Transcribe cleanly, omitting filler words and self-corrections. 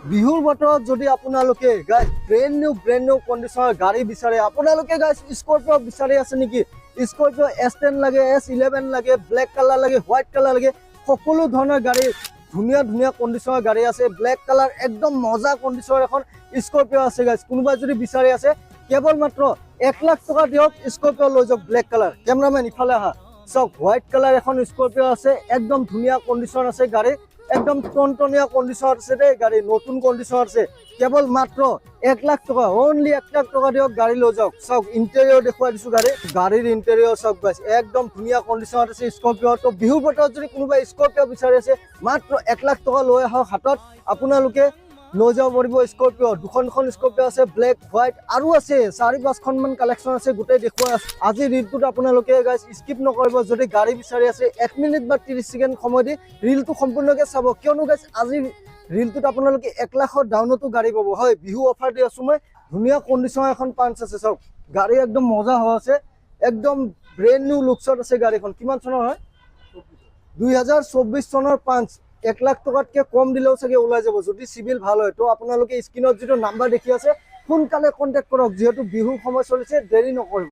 বিহুৰ বতৰত যদি আপোনালোকে গাইজ ব্ৰেণ্ড নিউ কণ্ডিশ্যনৰ গাড়ী বিচাৰে, আপোনালোকে গাইজ স্কৰপিঅ' বিচাৰি আছে নেকি? স্কৰপিঅ' S10 লাগে, S11 লাগে, ব্লেক কালাৰ লাগে, হোৱাইট কালাৰ লাগে, সকলো ধৰণৰ গাড়ী ধুনীয়া কণ্ডিশ্যনৰ গাড়ী আছে। ব্লেক কালাৰ একদম মজা কণ্ডিশ্যনৰ এখন স্কৰপিঅ' আছে গাইজ। কোনোবাই যদি বিচাৰি আছে কেৱল মাত্ৰ 1 লাখ টকা দিয়ক, স্কৰপিঅ' লৈ যাওক ব্লেক কালাৰ। কেমেৰামেন ইফালে আহা, চাওক হোৱাইট কালাৰ এখন স্কৰপিঅ' আছে, একদম ধুনীয়া কণ্ডিশ্যন আছে গাড়ী, একদম টনটনীয়া কণ্ডিশ্যন আছে দেই গাড়ী, নতুন কণ্ডিশ্যন আছে। কেৱল মাত্ৰ 1 লাখ টকা, অনলি 1 লাখ টকা দিয়ক, গাড়ী লৈ যাওক। চাওক ইণ্টেৰিয়ৰ দেখুৱাই দিছোঁ গাড়ীৰ ইণ্টেৰিয়ৰ চাওক গাইজ, একদম ধুনীয়া কণ্ডিশ্যনত আছে স্কৰপিঅ'। তো বিহুৰ বতৰত যদি কোনোবাই স্কৰপিঅ' বিচাৰি আছে মাত্ৰ 1 লাখ টকা লৈ আহক হাতত, আপোনালোকে লৈ যাব পাৰিব স্কৰপিঅ'। দুখন স্কৰপিঅ' আছে, ব্লেক হোৱাইট আৰু আছে 4-5খনমান কালেকশ্যন আছে, গোটেই দেখুৱাই আছে। আজি ৰিলটোত আপোনালোকে গাইজ স্কিপ নকৰিব। যদি গাড়ী বিচাৰি আছে 1 মিনিট বা 30 ছেকেণ্ড সময় দি ৰিলটো সম্পূৰ্ণকৈ চাব, কিয়নো গাইজ আজি ৰিলটোত আপোনালোকে 1 লাখৰ ডাউনতো গাড়ী পাব। হয়, বিহু অফাৰ দি আছোঁ মই। ধুনীয়া কণ্ডিশ্যনৰ এখন পাঞ্চ আছে, চাওক গাড়ী একদম মজা হৈ আছে, একদম ব্ৰেণ্ড নিউ লুকছত আছে গাড়ীখন। কিমান চনৰ হয়? 2024 চনৰ পাঞ্চ। 1 লাখ টকাতকৈ কম দিলেও চাগে ওলাই যাব যদি চিভিল ভাল হয়। তো আপোনালোকে স্ক্ৰীনত যিটো নাম্বাৰ দেখি আছে সোনকালে কণ্টেক্ট কৰক, যিহেতু বিহুৰ সময় চলিছে, দেৰি নকৰিব।